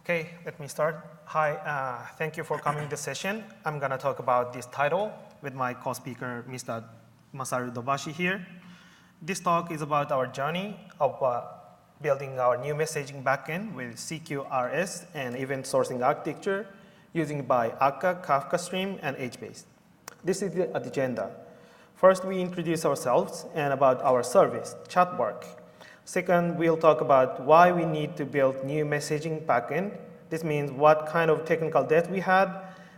Okay, let me start. Hi, thank you for coming to the session. I'm going to talk about this title with my co-speaker, Mr. Masaru Dobashi here. This talk is about our journey of building our new messaging backend with CQRS and event sourcing architecture using by Akka, Kafka Stream, and HBase. This is the agenda. First, we introduce ourselves and about our service, ChatWorks. Second, we'll talk about why we need to build new messaging backend. This means what kind of technical debt we had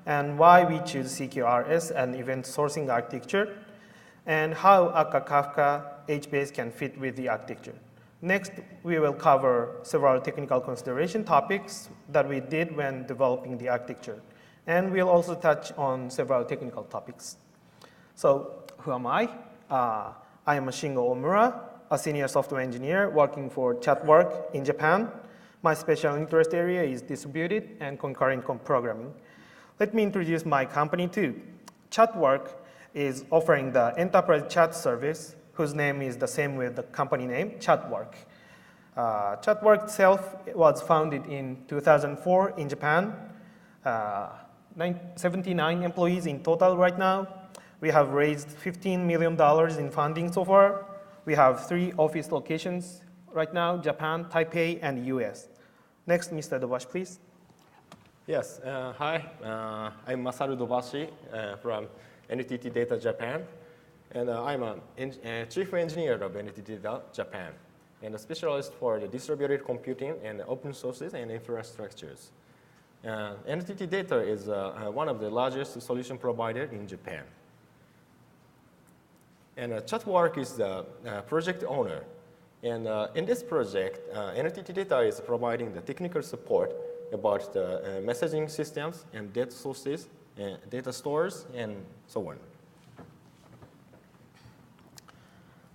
and why we choose CQRS and event sourcing architecture, and how Akka, Kafka, HBase can fit with the architecture. Next, we will cover several technical consideration topics that we did when developing the architecture. And we'll also touch on several technical topics. So, who am I? I am Shingo Omura, a senior software engineer working for ChatWorks in Japan. My special interest area is distributed and concurrent programming. Let me introduce my company too. ChatWorks is offering the enterprise chat service whose name is the same with the company name, ChatWorks. ChatWorks itself was founded in 2004 in Japan. 79 employees in total right now. We have raised $15 million in funding so far. We have 3 office locations right now, Japan, Taipei, and US. Next, Mr. Dobashi, please. Yes, hi, I'm Masaru Dobashi from NTT DATA Japan, and I'm a chief engineer of NTT DATA Japan, and a specialist for the distributed computing and open sources and infrastructures. NTT Data is one of the largest solution providers in Japan. And ChatWorks is the project owner. And in this project, NTT Data is providing the technical support about the messaging systems and data sources, data stores, and so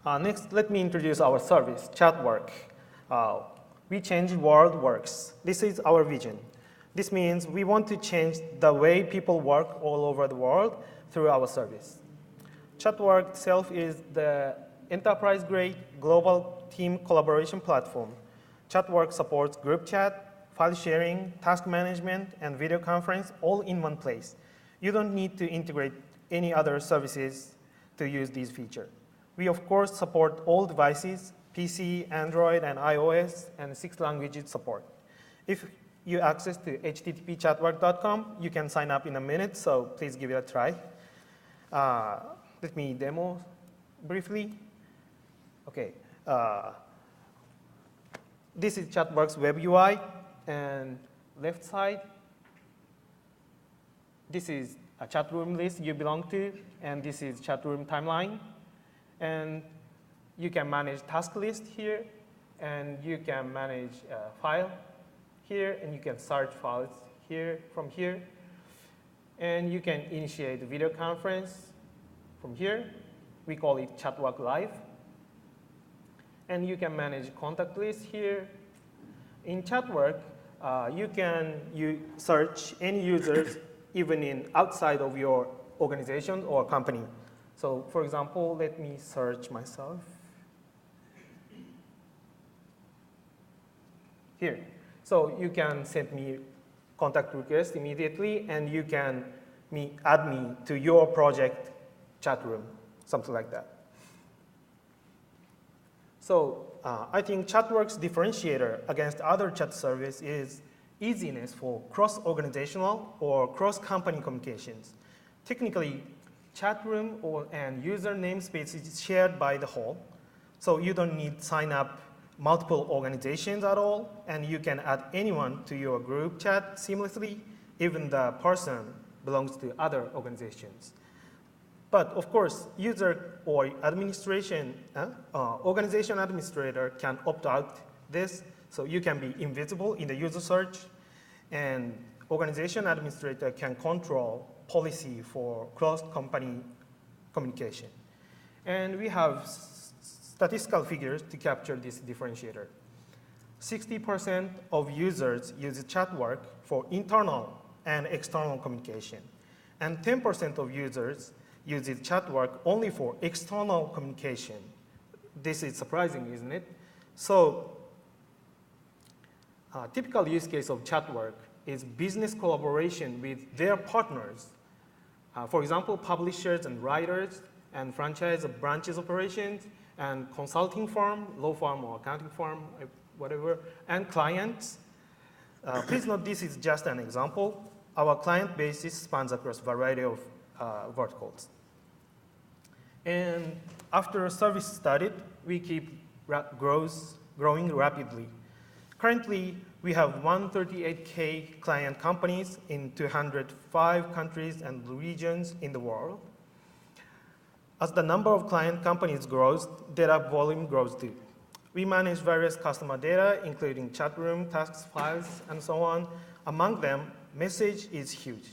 on. Next, let me introduce our service, ChatWorks. We change world works. This is our vision. This means we want to change the way people work all over the world through our service. ChatWorks itself is the enterprise-grade global team collaboration platform. ChatWorks supports group chat, file sharing, task management, and video conference all in one place. You don't need to integrate any other services to use these features. We, of course, support all devices, PC, Android, and iOS, and 6 languages support. If you access to http://chatworks.com, you can sign up in a minute, so please give it a try. Let me demo briefly. Okay. This is ChatWorks web UI, and left side, this is a chat room list you belong to, and this is chat room timeline. And you can manage task list here, and you can manage file here, and you can search files here from here. And you can initiate a video conference from here. We call it ChatWorks Live. And you can manage contact list here. In ChatWorks, you can search any users even in outside of your organization or company. So for example, let me search myself here. So you can send me contact request immediately, and you can add me to your project chat room, something like that. So I think ChatWorks' differentiator against other chat service is easiness for cross-organizational or cross-company communications. Technically, chat room and user namespace is shared by the whole, so you don't need to sign up multiple organizations at all, and you can add anyone to your group chat seamlessly, even the person belongs to other organizations. But of course, user or organization administrator can opt out this, so you can be invisible in the user search, and organization administrator can control policy for cross-company communication. And we have statistical figures to capture this differentiator. 60% of users use ChatWorks for internal and external communication, and 10% of users uses ChatWorks only for external communication. This is surprising, isn't it? So A typical use case of ChatWorks is business collaboration with their partners. For example, publishers and writers, and franchise branches operations, and consulting firm, law firm or accounting firm, whatever, and clients. Please note this is just an example. Our client base spans across a variety of verticals. And after service started, we keep growing rapidly. Currently, we have 138K client companies in 205 countries and regions in the world. As the number of client companies grows, data volume grows too. We manage various customer data, including chat room, tasks, files, and so on. Among them, message is huge.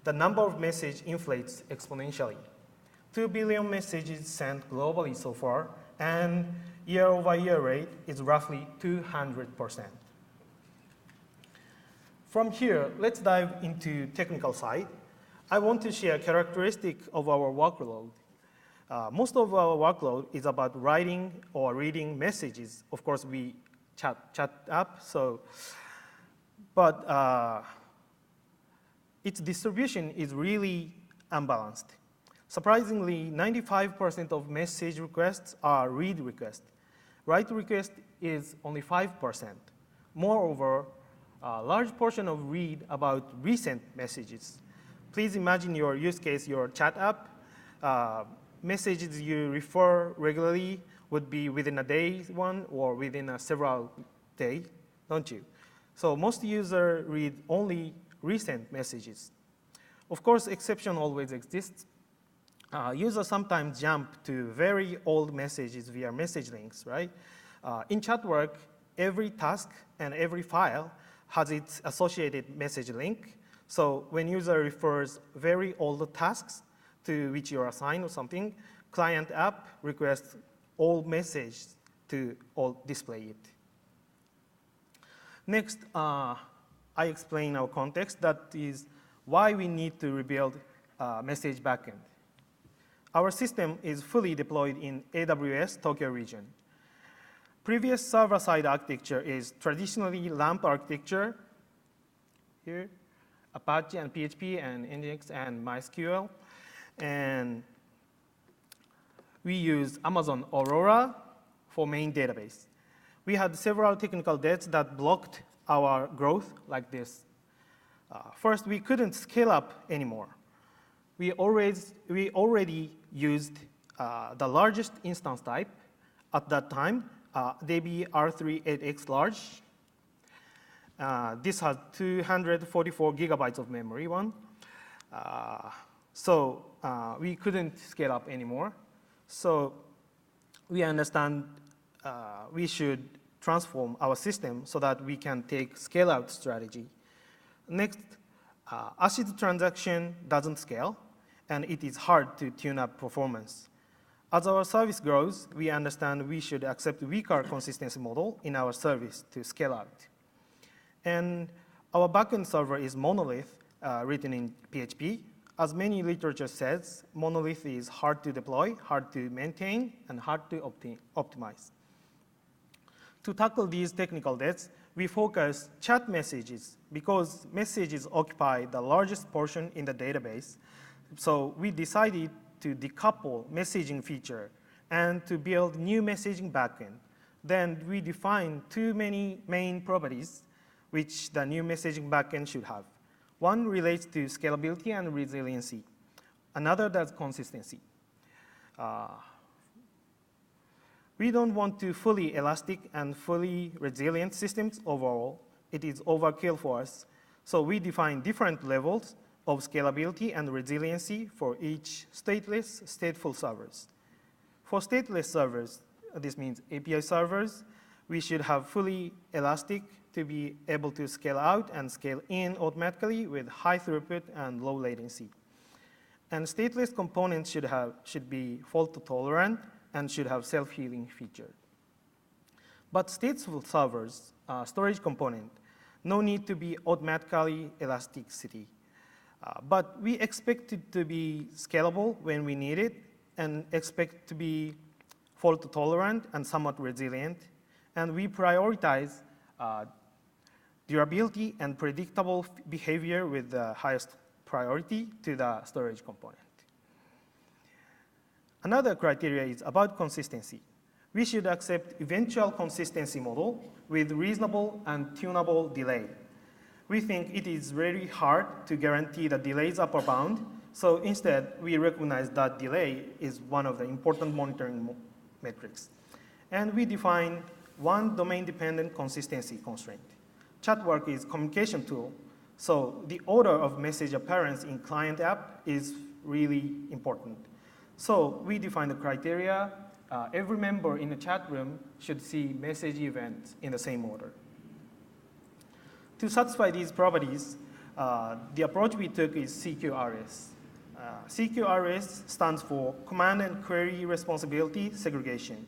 The number of messages inflates exponentially. 2 billion messages sent globally so far, and year-over-year rate is roughly 200%. From here, let's dive into technical side. I want to share characteristic of our workload. Most of our workload is about writing or reading messages. Of course, we chat up, but its distribution is really unbalanced. Surprisingly, 95% of message requests are read requests. Write request is only 5%. Moreover, a large portion of read about recent messages. Please imagine your use case, your chat app. Messages you refer regularly would be within a day one or within a several days, don't you? So most users read only recent messages. Of course, exception always exists. Users sometimes jump to very old messages via message links, right? In ChatWorks, every task and every file has its associated message link. So when user refers very old tasks to which you're assigned or something, client app requests all messages to all display it. Next, I explain our context. That is why we need to rebuild message backend. Our system is fully deployed in AWS Tokyo region. Previous server-side architecture is traditionally LAMP architecture, here, Apache and PHP and Nginx and MySQL. And we use Amazon Aurora for main database. We had several technical debts that blocked our growth like this. First, we couldn't scale up anymore. We already used the largest instance type at that time, DB-R3-8X large. This has 244 gigabytes of memory So we couldn't scale up anymore. So we understand we should transform our system so that we can take scale-out strategy. Next, ACID transaction doesn't scale, and it is hard to tune up performance. As our service grows, we understand we should accept weaker consistency model in our service to scale out. And our backend server is monolith written in PHP. As many literature says, monolith is hard to deploy, hard to maintain, and hard to optimize. To tackle these technical debts, we focus chat messages because messages occupy the largest portion in the database. So we decided to decouple messaging feature and to build new messaging backend. Then we defined two main properties which the new messaging backend should have. One relates to scalability and resiliency. Another does consistency. We don't want to fully elastic and fully resilient systems overall. It is overkill for us. So we define different levels of scalability and resiliency for each stateless, stateful servers. For stateless servers, this means API servers, we should have fully elastic to be able to scale out and scale in automatically with high throughput and low latency. And stateless components should be fault tolerant and should have self-healing feature. But stateful servers, storage component, no need to be automatically elasticity. But we expect it to be scalable when we need it and expect to be fault tolerant and somewhat resilient. And we prioritize durability and predictable behavior with the highest priority to the storage component. Another criteria is about consistency. We should accept eventual consistency model with reasonable and tunable delay. We think it is very hard to guarantee the delay's upper bound, so instead we recognize that delay is one of the important monitoring metrics. And we define one domain-dependent consistency constraint. ChatWorks is communication tool, so the order of message appearance in client app is really important. So we define the criteria. Every member in the chat room should see message events in the same order. To satisfy these properties, the approach we took is CQRS. CQRS stands for Command and Query Responsibility Segregation.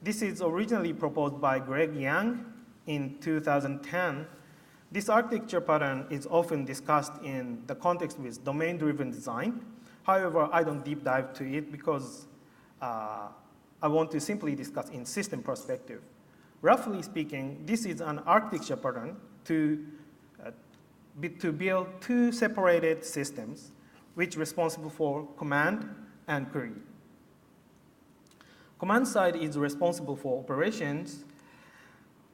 This is originally proposed by Greg Yang in 2010. This architecture pattern is often discussed in the context with domain-driven design. However, I don't deep dive to it because I want to simply discuss in system perspective. Roughly speaking, this is an architecture pattern to build two separated systems which are responsible for command and query. Command side is responsible for operations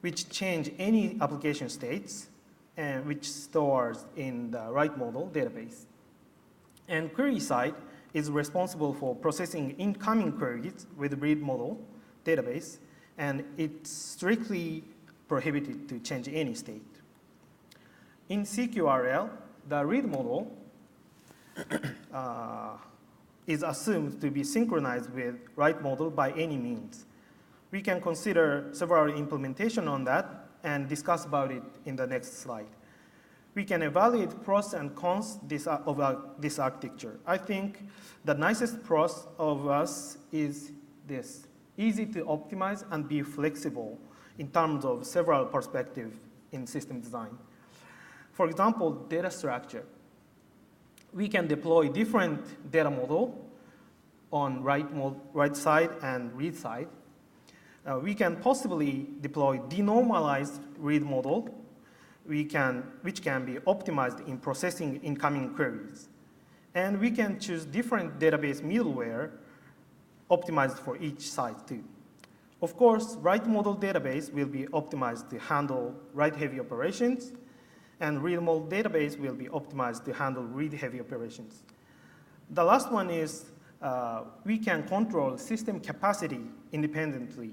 which change any application states and which stores in the write model database. And query side is responsible for processing incoming queries with read model database, and it's strictly prohibited to change any state. In CQRL, the read model is assumed to be synchronized with write model by any means. We can consider several implementations on that and discuss about it in the next slide. We can evaluate pros and cons of this architecture. I think the nicest pros of us is this: easy to optimize and be flexible in terms of several perspectives in system design. For example, data structure. We can deploy different data model on write side and read side. We can possibly deploy denormalized read model which can be optimized in processing incoming queries. And we can choose different database middleware optimized for each side too. Of course, write model database will be optimized to handle write-heavy operations, and read model database will be optimized to handle read-heavy operations. The last one is we can control system capacity independently.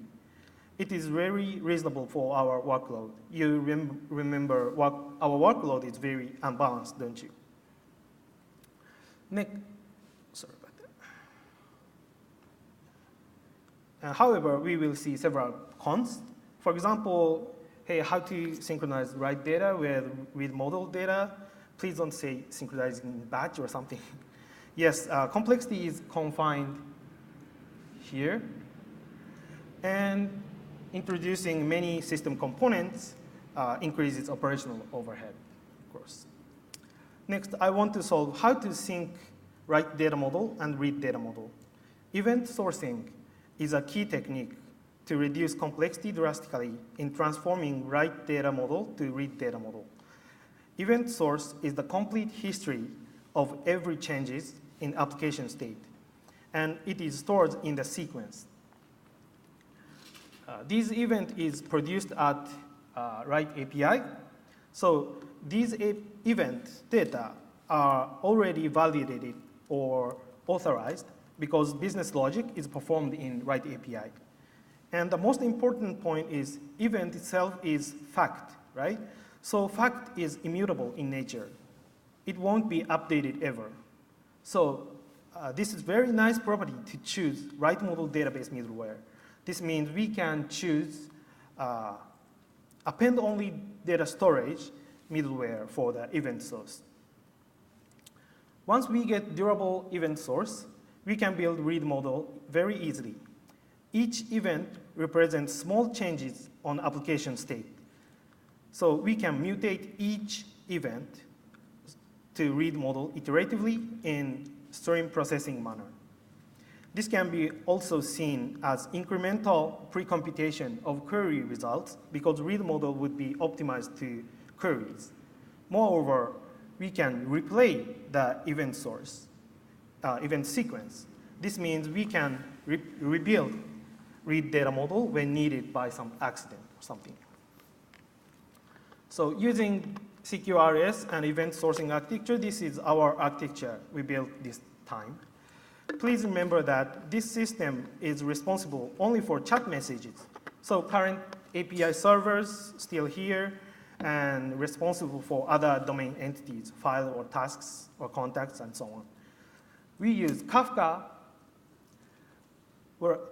It is very reasonable for our workload. You remember our workload is very unbalanced, don't you? Sorry about that. However, we will see several cons. For example, hey, how to synchronize write data with read model data. Please don't say synchronizing batch or something. Yes, complexity is confined here. And introducing many system components increases operational overhead, of course. Next, I want to solve how to sync write data model and read data model. Event sourcing is a key technique to reduce complexity drastically in transforming write data model to read data model. Event source is the complete history of every changes in application state, and it is stored in the sequence. This event is produced at write API. So these event data are already validated or authorized because business logic is performed in write API. And the most important point is event itself is fact, right? So fact is immutable in nature. It won't be updated ever. So this is very nice property to choose write model database middleware. This means we can choose append-only data storage middleware for the event source. Once we get durable event source, we can build read model very easily. Each event represents small changes on application state. So we can mutate each event to read model iteratively in stream processing manner. This can be also seen as incremental pre-computation of query results because read model would be optimized to queries. Moreover, we can replay the event source, event sequence. This means we can rebuild read data model when needed by some accident or something. So using CQRS and event sourcing architecture, this is our architecture we built this time. Please remember that this system is responsible only for chat messages. So current API servers still here and responsible for other domain entities, file or tasks or contacts and so on. We use Kafka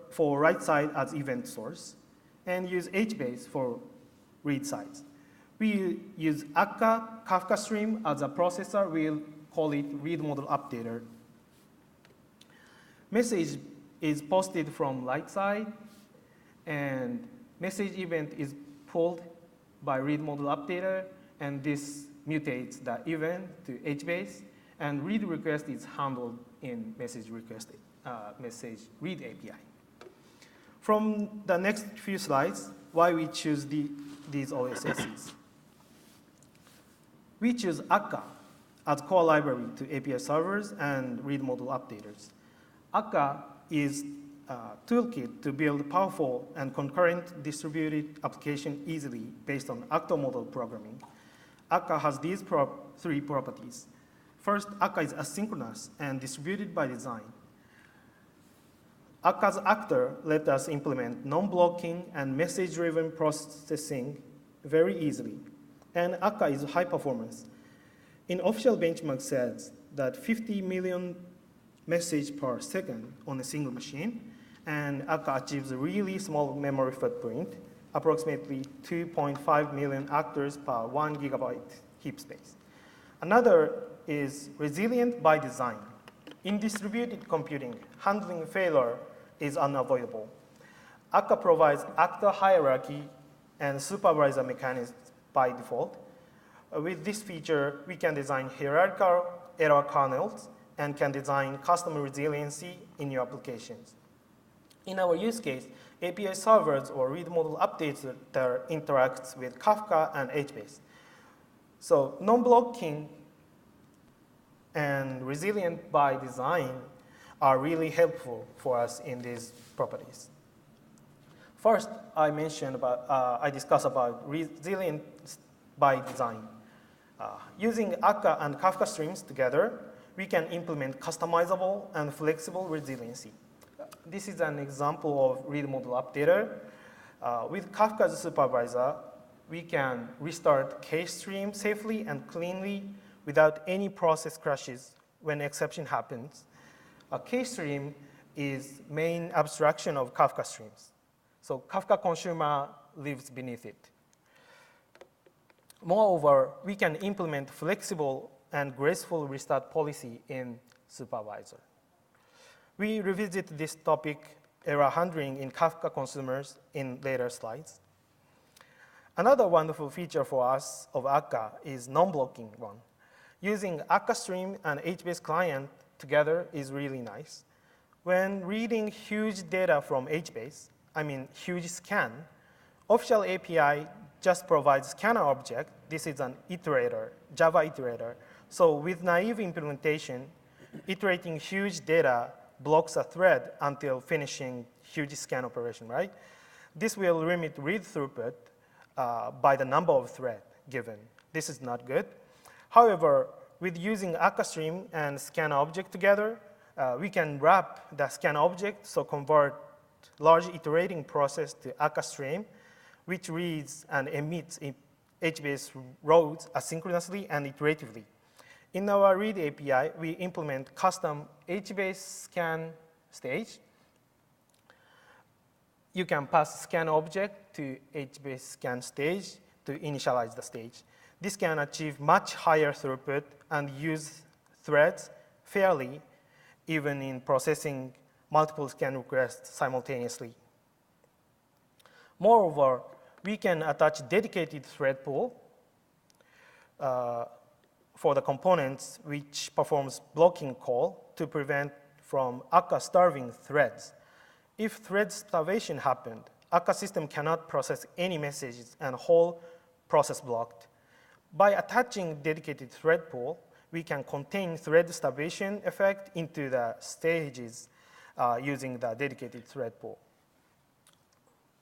for write side as event source and use HBase for read sides. We use Akka Kafka stream as a processor. We'll call it read model updater. Message is posted from write side, and message event is pulled by read model updater, and this mutates the event to HBase, and read request is handled in message request, message read API. From the next few slides, why we choose these OSSes. We choose Akka as core library to API servers and read model updaters. Akka is a toolkit to build powerful and concurrent distributed application easily based on actor model programming. Akka has these three properties. First, Akka is asynchronous and distributed by design. Akka's actor let us implement non-blocking and message-driven processing very easily. And Akka is high performance. In official benchmark says that 50 million messages per second on a single machine, and Akka achieves a really small memory footprint, approximately 2.5 million actors per 1 gigabyte heap space. Another is resilient by design. In distributed computing, handling failure is unavoidable. Akka provides actor hierarchy and supervisor mechanisms by default. With this feature, we can design hierarchical error kernels and can design custom resiliency in your applications. In our use case, API servers or read model updates that interacts with Kafka and HBase. So non-blocking and resilient by design are really helpful for us in these properties. First, I discussed about resilient by design. Using Akka and Kafka streams together, we can implement customizable and flexible resiliency. This is an example of read model updater. With Kafka's supervisor, we can restart case stream safely and cleanly without any process crashes when exception happens. A case stream is main abstraction of Kafka streams. So Kafka consumer lives beneath it. Moreover, we can implement flexible and graceful restart policy in supervisor. We revisit this topic, error handling in Kafka consumers, in later slides. Another wonderful feature for us of Akka is non-blocking one. Using Akka stream and HBase client together is really nice. When reading huge data from HBase, I mean huge scan, official API just provides scanner object. This is an iterator, Java iterator. So with naive implementation, iterating huge data blocks a thread until finishing huge scan operation, right? This will limit read throughput by the number of threads given. This is not good. However, with using Akka stream and scan object together, we can wrap the scan object, so convert large iterating process to Akka stream, which reads and emits HBase rows asynchronously and iteratively. In our read API, we implement custom HBase scan stage. You can pass scan object to HBase scan stage to initialize the stage. This can achieve much higher throughput and use threads fairly, even in processing multiple scan requests simultaneously. Moreover, we can attach dedicated thread pool for the components which performs blocking call to prevent from Akka starving threads. If thread starvation happened, Akka system cannot process any messages and whole process blocked. By attaching dedicated thread pool, we can contain thread starvation effect into the stages using the dedicated thread pool.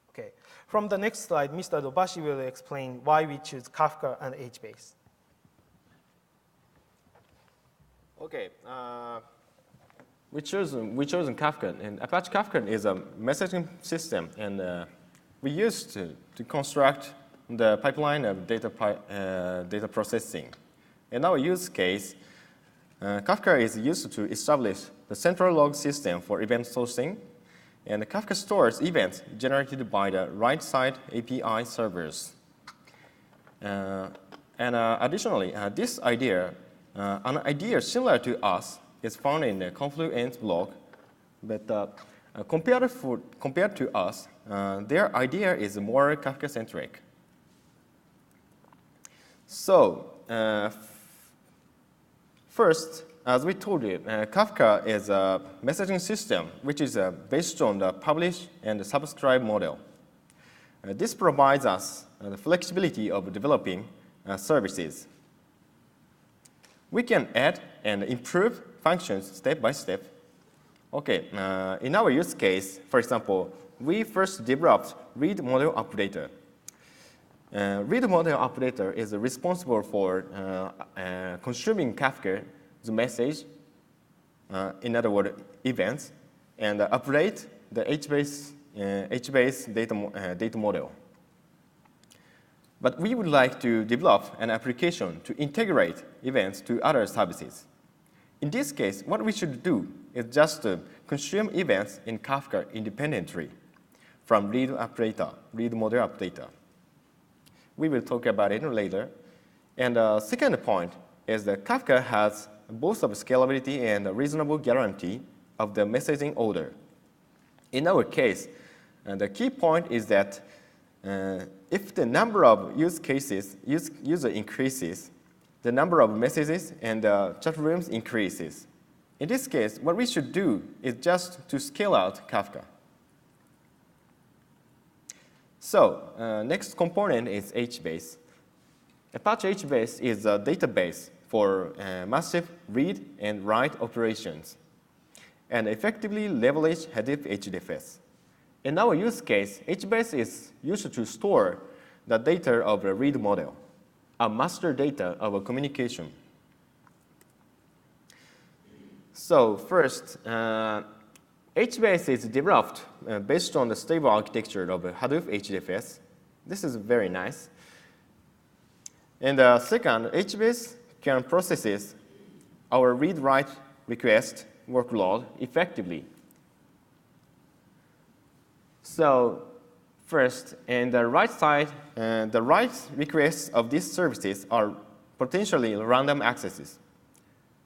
Okay. From the next slide, Mr. Dobashi will explain why we choose Kafka and HBase. Okay. We chosen Kafka, and Apache Kafka is a messaging system, and we used to construct the pipeline of data processing. In our use case, Kafka is used to establish the central log system for event sourcing, and Kafka stores events generated by the right-side API servers. Additionally, this idea, an idea similar to us, is found in the Confluence blog, but compared to us, their idea is more Kafka-centric. So, first, as we told you, Kafka is a messaging system which is based on the publish and subscribe model. This provides us the flexibility of developing services. We can add and improve functions step by step. Okay, in our use case, for example, we first developed read model updater. Read model updater is responsible for consuming Kafka's message, in other words, events, and update the HBase data model. But we would like to develop an application to integrate events to other services. In this case, what we should do is just consume events in Kafka independently from read model updater. We will talk about it later. And the second point is that Kafka has both of scalability and a reasonable guarantee of the messaging order. In our case, the key point is that if the number of user increases, the number of messages and chat rooms increases. In this case, what we should do is just to scale out Kafka. So, next component is HBase. Apache HBase is a database for massive read and write operations, and effectively leverage Hadoop HDFS. In our use case, HBase is used to store the data of a read model, a master data of a communication. So first, HBase is developed based on the stable architecture of Hadoop HDFS. This is very nice. And second, HBase can process our read-write request workload effectively. So first, in the right side, the write requests of these services are potentially random accesses.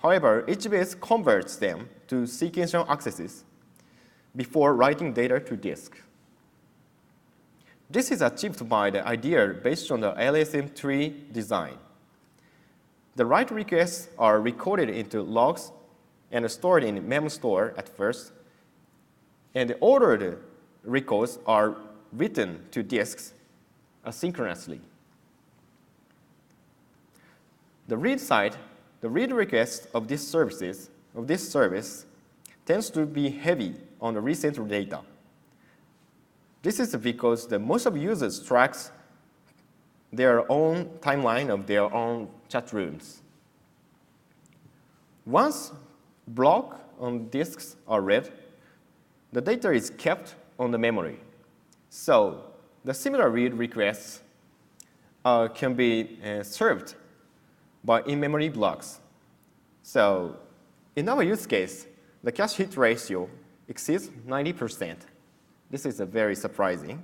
However, HBase converts them to sequential accesses before writing data to disk. This is achieved by the idea based on the LSM tree design. The write requests are recorded into logs and stored in memstore at first, and the ordered records are written to disks asynchronously. The read side, the read request of this service tends to be heavy on the recent data. This is because most of users tracks their own timeline of their own chat rooms. Once blocks on disks are read, the data is kept on the memory. So the similar read requests can be served by in-memory blocks. So in our use case, the cache hit ratio exceeds 90%. This is very surprising.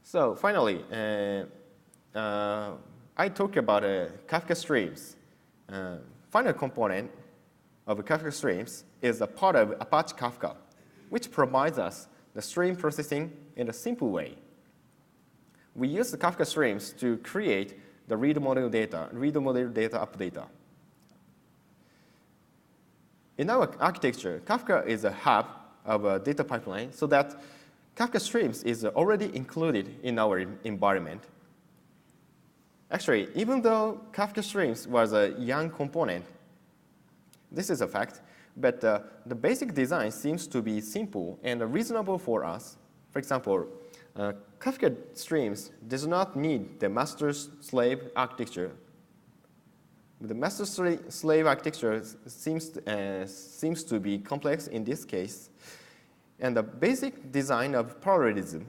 So finally, I talk about Kafka streams. Final component of Kafka streams is a part of Apache Kafka, which provides us the stream processing in a simple way. We use the Kafka streams to create the read model data updater. In our architecture, Kafka is a hub of a data pipeline so that Kafka streams is already included in our environment. Actually, even though Kafka Streams was a young component, this is a fact, but the basic design seems to be simple and reasonable for us. For example, Kafka Streams does not need the master-slave architecture. The master-slave architecture seems to be complex in this case, and the basic design of parallelism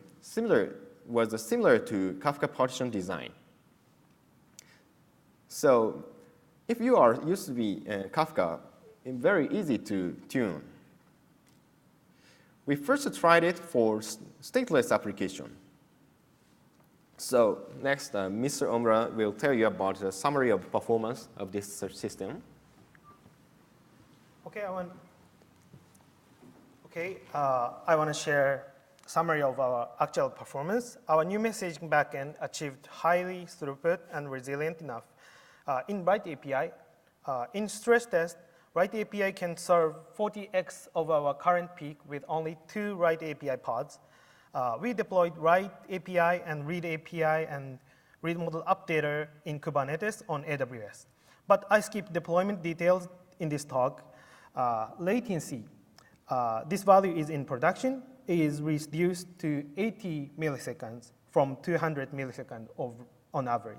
was similar to Kafka partition design. So if you are used to be Kafka, it's very easy to tune. We first tried it for stateless application. So next, Mr. Omura will tell you about the summary of performance of this system. Okay, I want to share a summary of our actual performance. Our new messaging backend achieved highly throughput and resilient enough. In Write API, in stress test, Write API can serve 40x of our current peak with only 2 Write API pods. We deployed Write API and Read API and Read Model Updater in Kubernetes on AWS. But I skipped deployment details in this talk. Latency, this value is in production, is reduced to 80 milliseconds from 200 milliseconds on average.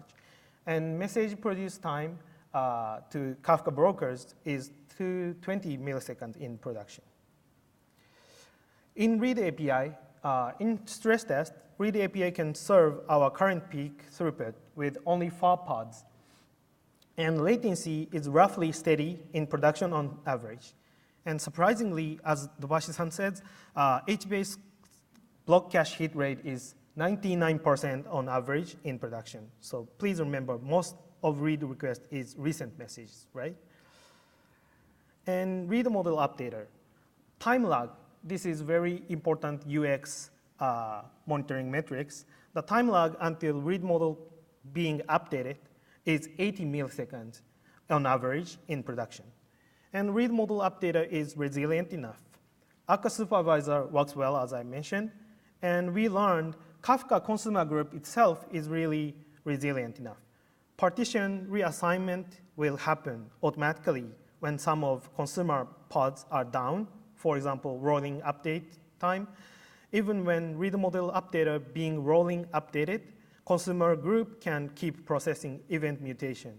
And message produce time to Kafka brokers is 220 milliseconds in production. In Read API, in stress test, Read API can serve our current peak throughput with only 4 pods. And latency is roughly steady in production on average. And surprisingly, as Dobashi-san said, HBase block cache hit rate is 99% on average in production. So please remember, most of read request is recent messages, right? And read model updater. Time lag, this is very important UX monitoring metrics. The time lag until read model being updated is 80 milliseconds on average in production. And read model updater is resilient enough. Akka supervisor works well, as I mentioned. And we learned Kafka consumer group itself is really resilient enough. Partition reassignment will happen automatically when some of consumer pods are down, for example, rolling update time. Even when read model updater being rolling updated, consumer group can keep processing event mutation.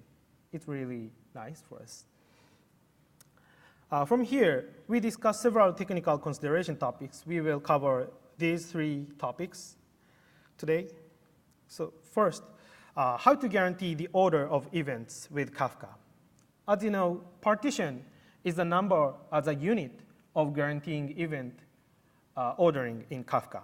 It's really nice for us. From here, we discuss several technical consideration topics. We will cover these 3 topics today. So first, how to guarantee the order of events with Kafka. As you know, partition is the number as a unit of guaranteeing event ordering in Kafka.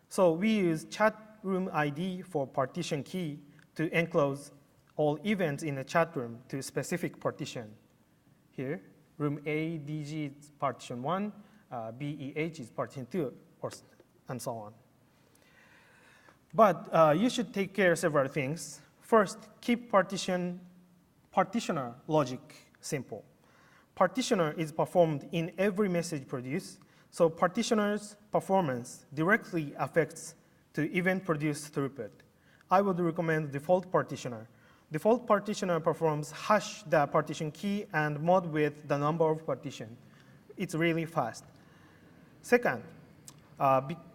So we use chat room ID for partition key to enclose all events in the chat room to specific partition. Here, room A, DG is partition 1, BEH is partition 2, and so on. But you should take care of several things. First, keep partitioner logic simple. Partitioner is performed in every message produced, so partitioner's performance directly affects to event produced throughput. I would recommend default partitioner. Default partitioner performs hash the partition key and mod with the number of partition. It's really fast. Second,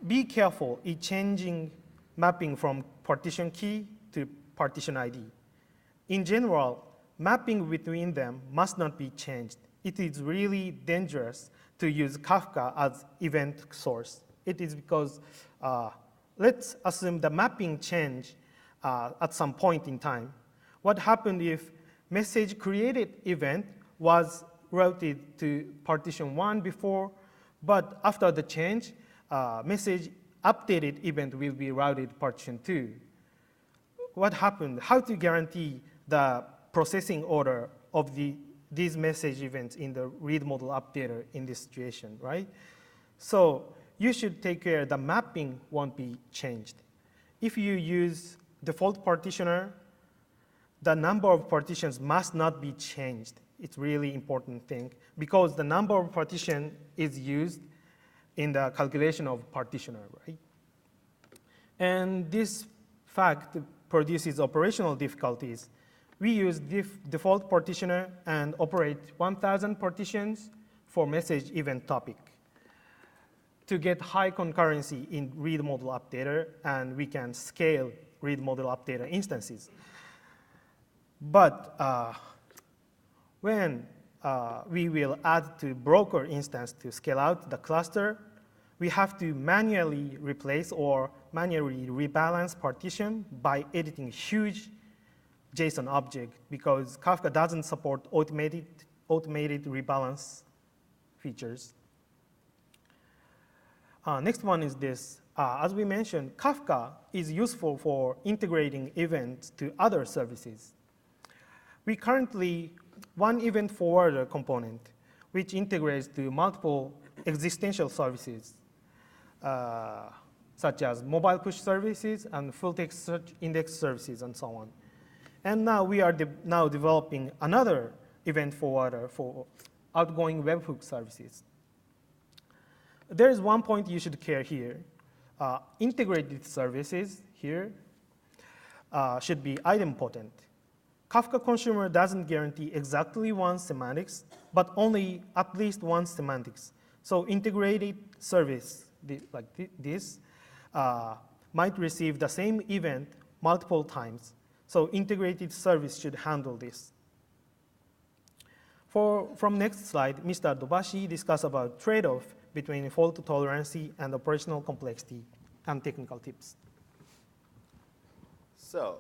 be careful in changing mapping from partition key to partition ID. In general, mapping between them must not be changed. It is really dangerous to use Kafka as event source. It is because let's assume the mapping change at some point in time. What happened if message created event was routed to partition 1 before, but after the change, message updated event will be routed to partition 2. What happened? How to guarantee the processing order of these message events in the read model updater in this situation, right? So you should take care the mapping won't be changed. If you use default partitioner, the number of partitions must not be changed. It's really important thing because the number of partition is used in the calculation of partitioner, right? And this fact produces operational difficulties, we use default partitioner and operate 1,000 partitions for message event topic to get high concurrency in read model updater, and we can scale read model updater instances. But when we will add to broker instance to scale out the cluster, we have to manually replace or manually rebalance partition by editing huge JSON object because Kafka doesn't support automated rebalance features. Next one is this. As we mentioned, Kafka is useful for integrating events to other services. We currently one event forwarder component, which integrates to multiple existential services, such as mobile push services and full text search index services and so on. And now we are now developing another event forwarder for outgoing webhook services. There is one point you should care here. Integrated services here should be idempotent. Kafka consumer doesn't guarantee exactly one semantics, but only at least one semantics. So integrated service like this might receive the same event multiple times. So integrated service should handle this. From next slide, Mr. Dobashi discussed about trade-off between fault tolerance and operational complexity and technical tips. So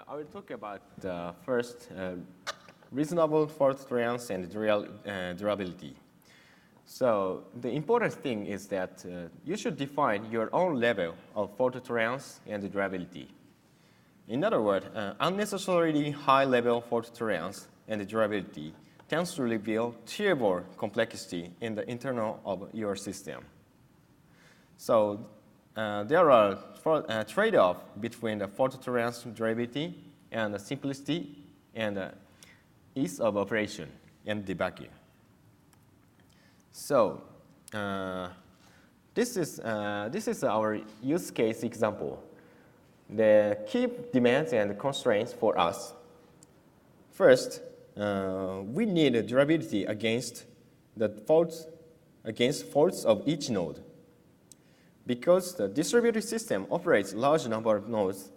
I will talk about first reasonable fault tolerance and durability. So the important thing is that you should define your own level of fault tolerance and durability. In other words, unnecessarily high level fault tolerance and durability tends to reveal terrible complexity in the internal of your system. So there are trade-off between the fault tolerance, durability, and the simplicity and ease of operation and debugging. So this is our use case example. The key demands and constraints for us. First, we need durability against faults of each node. Because the distributed system operates a large number of nodes,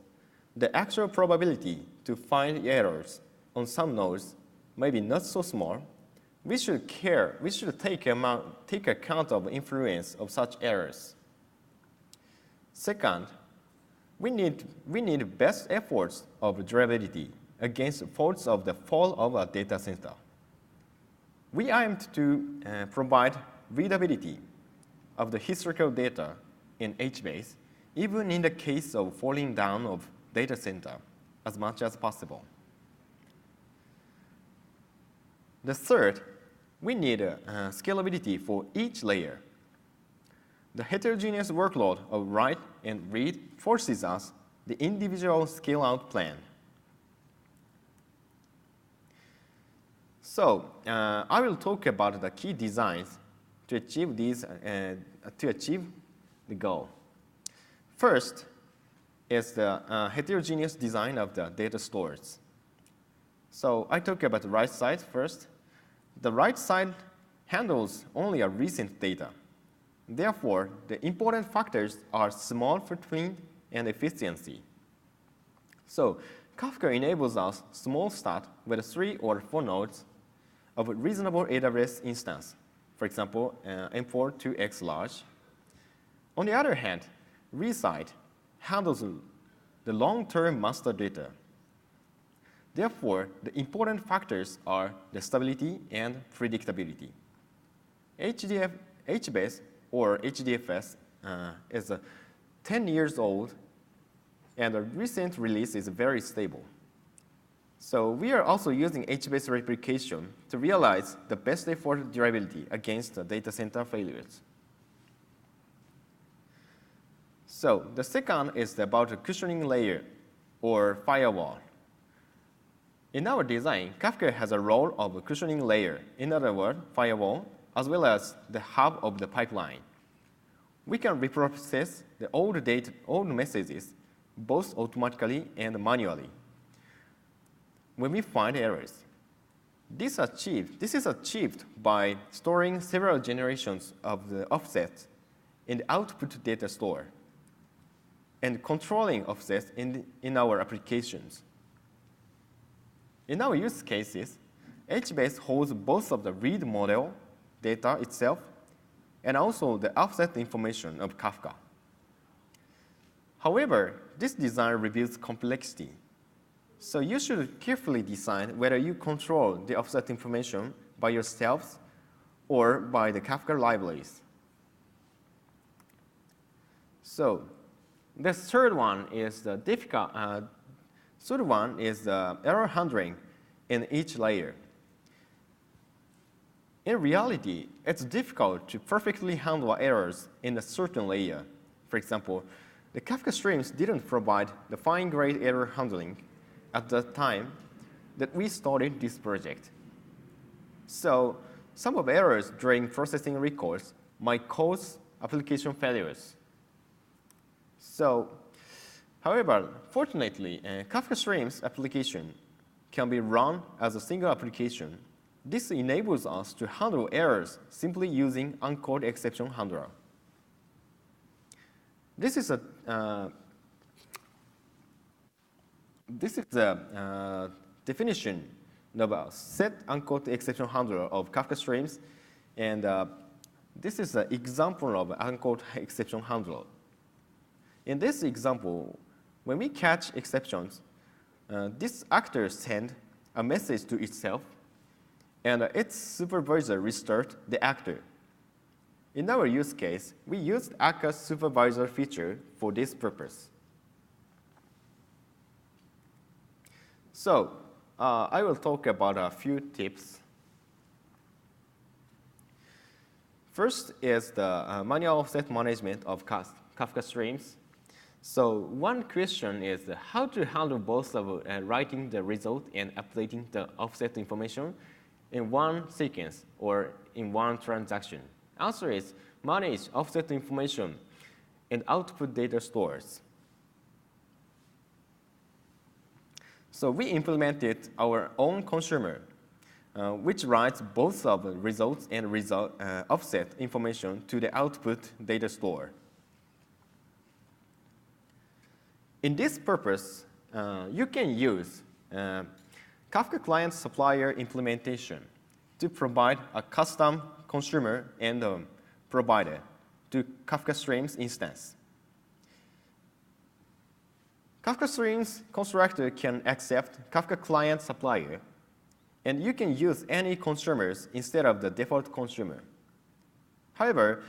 the actual probability to find errors on some nodes may be not so small. We should take account of influence of such errors. Second, we need best efforts of durability against faults of the fall of a data center. We aim to provide readability of the historical data in HBase, even in the case of falling down of data center, as much as possible. The third, we need scalability for each layer. The heterogeneous workload of write and read forces us the individual scale-out plan. So I will talk about the key designs to achieve these the goal. First is the heterogeneous design of the data stores. So I talk about the right side first. The right side handles only a recent data. Therefore, the important factors are small footprint and efficiency. So Kafka enables us small start with 3 or 4 nodes of a reasonable AWS instance. For example, M4 2x large. On the other hand, reside handles the long-term master data. Therefore, the important factors are the stability and predictability. HBase or HDFS is 10 years old, and the recent release is very stable. So we are also using HBase replication to realize the best effort durability against the data center failures. So the second is about a cushioning layer or firewall. In our design, Kafka has a role of a cushioning layer, in other words, firewall, as well as the hub of the pipeline. We can reprocess the old messages both automatically and manually when we find errors. This is achieved by storing several generations of the offsets in the output data store and controlling offsets in our applications. In our use cases, HBase holds both of the read model data itself and also the offset information of Kafka. However, this design reveals complexity. So you should carefully decide whether you control the offset information by yourselves or by the Kafka libraries. So the third one is the error handling in each layer. In reality, it's difficult to perfectly handle errors in a certain layer. For example, the Kafka streams didn't provide the fine-grained error handling at the time that we started this project. So some of errors during processing records might cause application failures. So, however, fortunately, Kafka Streams application can be run as a single application. This enables us to handle errors simply using Uncaught Exception handler. This is the definition of a set Uncaught Exception handler of Kafka Streams, and this is an example of Uncaught Exception handler. In this example, when we catch exceptions, this actor sends a message to itself, and its supervisor restarts the actor. In our use case, we used Akka's supervisor feature for this purpose. So I will talk about a few tips. First is the manual offset management of Kafka streams. So one question is how to handle both of writing the result and updating the offset information in one sequence or in one transaction. Answer is manage offset information in output data stores. So we implemented our own consumer, which writes both of the results and offset information to the output data store. In this purpose, you can use Kafka client supplier implementation to provide a custom consumer and provider to Kafka Streams instance. Kafka Streams constructor can accept Kafka client supplier, and you can use any consumers instead of the default consumer. However,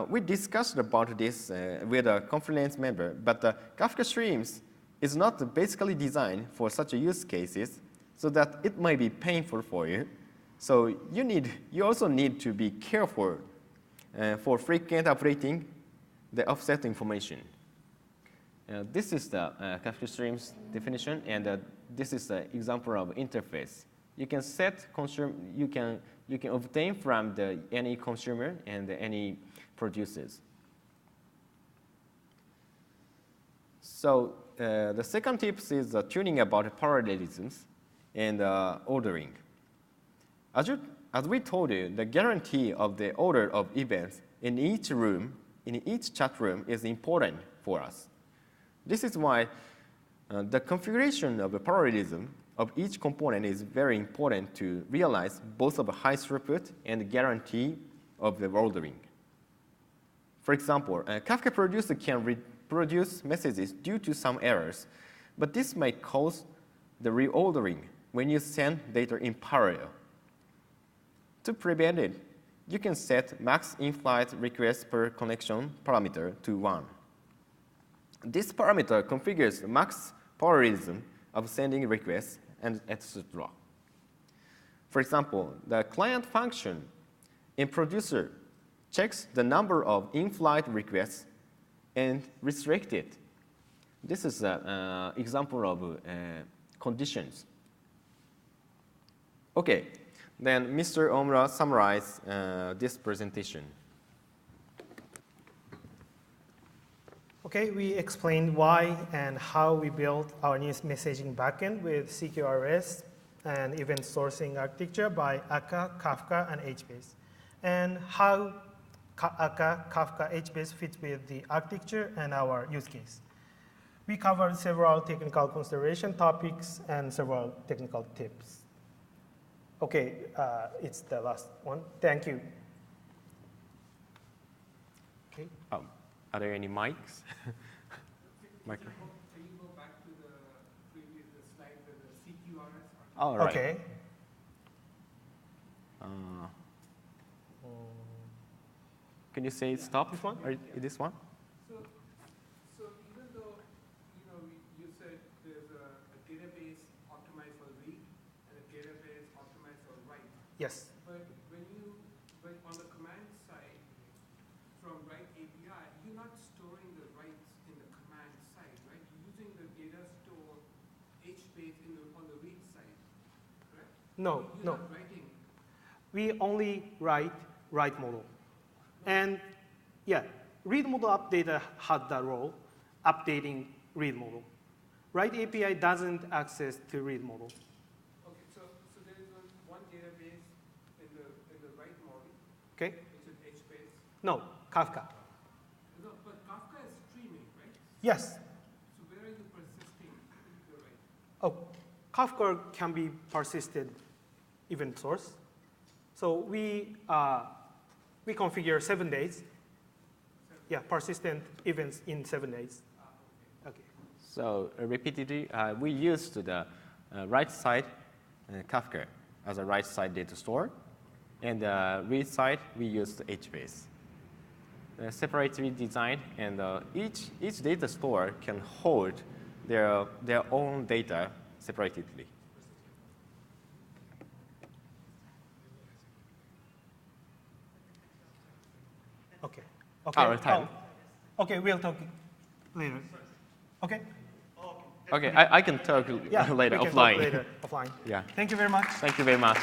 we discussed about this with a conference member, but Kafka Streams is not basically designed for such use cases, so that it might be painful for you. So you also need to be careful for frequent updating the offset information. This is the Kafka Streams definition, and this is the example of interface. You can set you can obtain from any consumer and any producers. So the second tip is tuning about parallelisms and ordering. As we told you, the guarantee of the order of events in each room, in each chat room, is important for us. This is why the configuration of the parallelism of each component is very important to realize both of a high throughput and the guarantee of the ordering. For example, a Kafka producer can reproduce messages due to some errors, but this might cause the reordering when you send data in parallel. To prevent it, you can set max in-flight requests per connection parameter to 1. This parameter configures the max parallelism of sending requests, and etc. For example, the client function in producer checks the number of in-flight requests and restricts it. This is an example of conditions. Okay, then Mr. Omura summarized this presentation. Okay, we explained why and how we built our news messaging backend with CQRS and event sourcing architecture by Akka, Kafka, and HBase, and how Akka, Kafka, HBase fits with the architecture and our use case. We covered several technical consideration topics and several technical tips. Okay, it's the last one. Thank you. Okay. Are there any mics? Micro. Can you go back to the previous slide with the CQRS? All right. Okay. Can you say stop? This one? Or this one? So even though you said there's a database optimized for read and a database optimized for write. Yes. But when on the command side from write API, you're not storing the writes in the command side, right? You're using the data store HBase on the read side, correct? No, You're no. not writing. We only write model. And yeah, read model updater had that role, updating read model. Write API doesn't access to read model. Okay, so there is one database in the write model. Okay? Which is HBase. No, Kafka. No, but Kafka is streaming, right? Yes. So where are you persisting the write? Oh, Kafka can be persisted event source. So we configure 7 days. Yeah, persistent events in 7 days. Okay. So repeatedly, we used the right side Kafka as a right side data store, and the read side we used HBase. Separately designed, and each data store can hold their own data separately. Okay. Okay. Our time. Okay, we'll talk later. Okay. Okay, I can talk Yeah, later we can offline. talk later offline. Yeah. Thank you very much. Thank you very much.